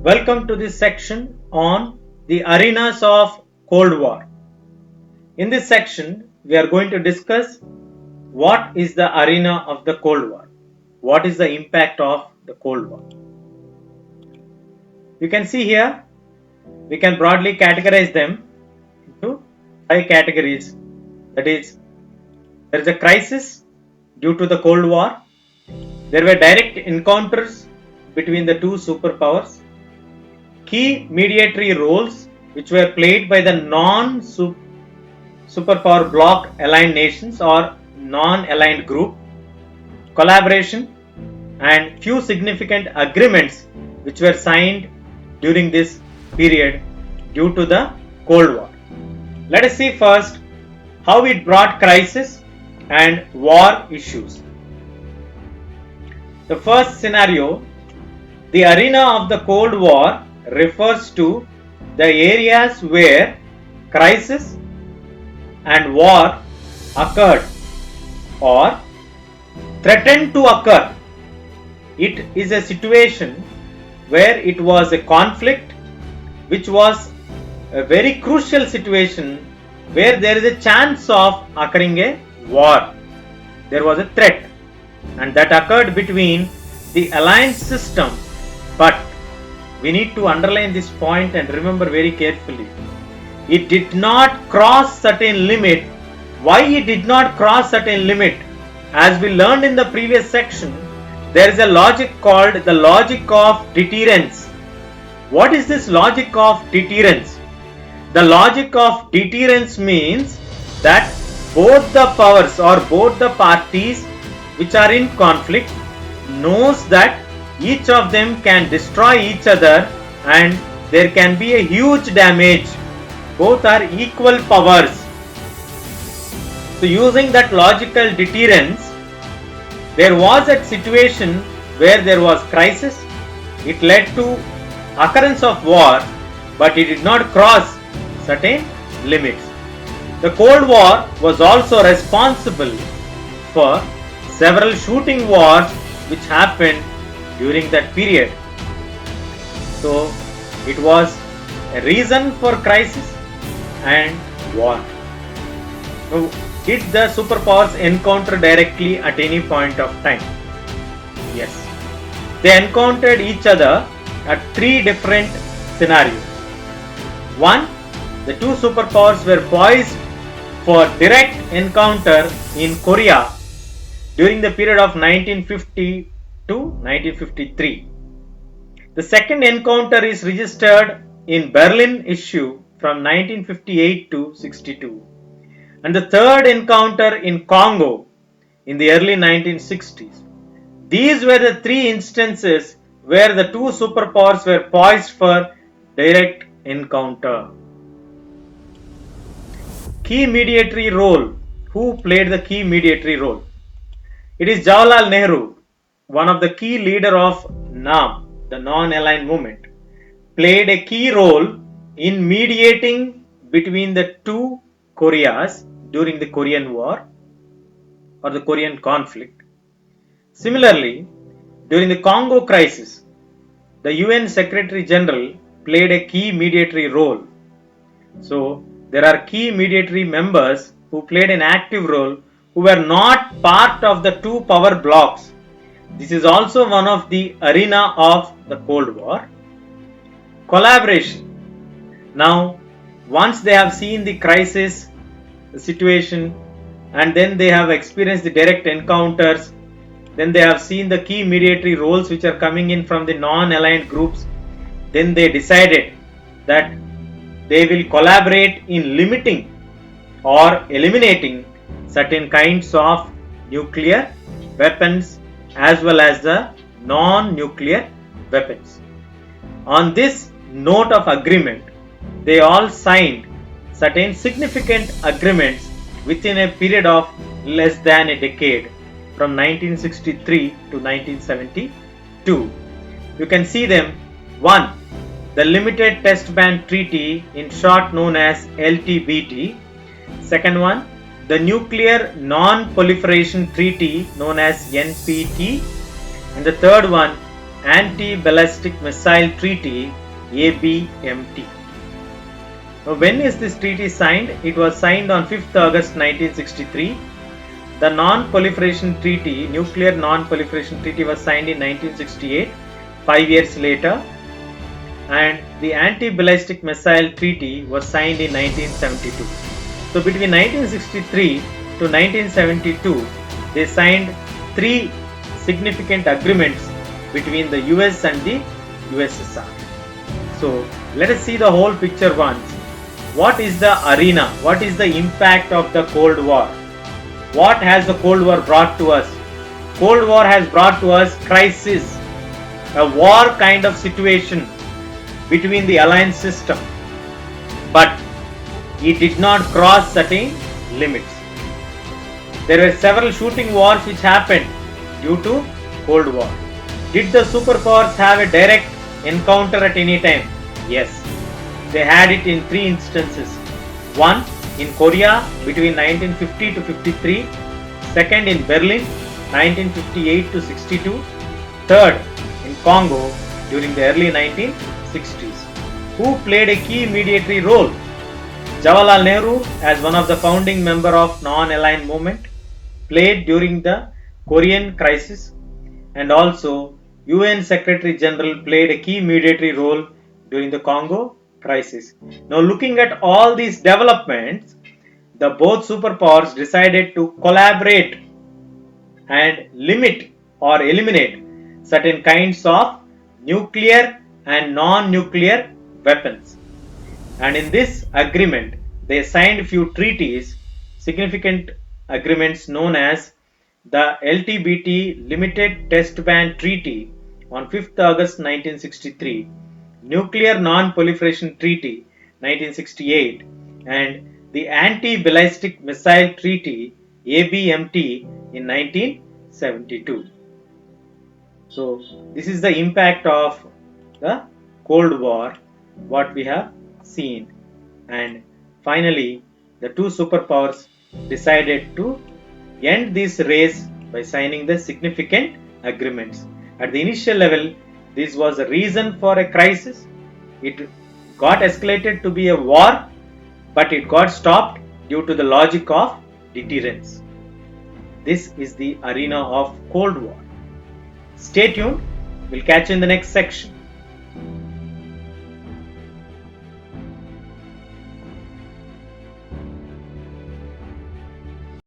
Welcome to this section on the arenas of Cold War. In this section, we are going to discuss what is the arena of the Cold War. What is the impact of the Cold War? You can see here, we can broadly categorize them into 5 categories. That is, there is a crisis due to the Cold War. There were direct encounters between the two superpowers. Key mediatory roles which were played by the non-superpower bloc aligned nations or non-aligned group, collaboration, and few significant agreements which were signed during this period due to the Cold War. Let us see first how it brought crisis and war issues. The first scenario, the arena of the Cold War refers to the areas where crisis and war occurred or threatened to occur. It is a situation where it was a conflict which was a very crucial situation where there is a chance of occurring a war. There was a threat, and that occurred between the alliance system, but we need to underline this point and remember very carefully. It did not cross certain limit. Why it did not cross certain limit? As we learned in the previous section, there is a logic called the logic of deterrence. What is this logic of deterrence? The logic of deterrence means that both the powers or both the parties which are in conflict knows that each of them can destroy each other and there can be a huge damage. Both are equal powers. So using that logical deterrence, there was a situation where there was crisis. It led to occurrence of war, but it did not cross certain limits. The Cold War was also responsible for several shooting wars which happened during that period. So it was a reason for crisis and war. Now, did the superpowers encounter directly at any point of time? Yes. They encountered each other at 3 different scenarios. 1. The two superpowers were poised for direct encounter in Korea during the period of 1950 to 1953. The second encounter is registered in Berlin issue from 1958 to 62, and the third encounter in Congo in the early 1960s. These were the 3 instances where the two superpowers were poised for direct encounter. Key mediatory role. Who played the key mediatory role? It is Jawaharlal Nehru, one of the key leader of NAM, the non-aligned movement, played a key role in mediating between the two Koreas during the Korean War or the Korean conflict. Similarly, during the Congo crisis, the UN Secretary General played a key mediatory role. So, there are key mediatory members who played an active role who were not part of the two power blocs. This is also one of the arena of the Cold War. Collaboration. Now, once they have seen the crisis, the situation, and then they have experienced the direct encounters, then they have seen the key mediatory roles which are coming in from the non-aligned groups, then they decided that they will collaborate in limiting or eliminating certain kinds of nuclear weapons as well as the non-nuclear weapons. On this note of agreement, they all signed certain significant agreements within a period of less than a decade from 1963 to 1972. You can see them. 1. The Limited Test Ban Treaty, in short known as LTBT. Second one, the Nuclear Non-Proliferation Treaty known as NPT. And the third one, Anti-Ballistic Missile Treaty ABMT. Now, when is this treaty signed? It was signed on 5th August 1963. The Non-Proliferation Treaty, Nuclear Non-Proliferation Treaty, was signed in 1968, 5 years later, and the Anti-Ballistic Missile Treaty was signed in 1972. So between 1963 to 1972, they signed 3 significant agreements between the US and the USSR. So let us see the whole picture once. What is the arena? What is the impact of the Cold War? What has the Cold War brought to us? Cold War has brought to us crisis, a war kind of situation between the alliance system, but it did not cross certain limits. There were several shooting wars which happened due to Cold War. Did the superpowers have a direct encounter at any time? Yes, they had it in 3 instances. One in Korea between 1950 to 53, second in Berlin 1958 to 62, third in Congo during the early 1960s. Who played a key mediatory role? Jawaharlal Nehru, as one of the founding members of non-aligned movement, played during the Korean crisis, and also UN Secretary General played a key mediatory role during the Congo crisis. Now, looking at all these developments, the both superpowers decided to collaborate and limit or eliminate certain kinds of nuclear and non-nuclear weapons. And in this agreement, they signed few treaties, significant agreements known as the LTBT Limited Test Ban Treaty on 5th August 1963, Nuclear Non-Proliferation Treaty 1968, and the Anti-Ballistic Missile Treaty ABMT in 1972. So this is the impact of the Cold War, what we have seen. And finally, the 2 superpowers decided to end this race by signing the significant agreements. At the initial level, this was a reason for a crisis. It got escalated to be a war, but it got stopped due to the logic of deterrence. This is the arena of Cold War. Stay tuned. We'll catch you in the next section.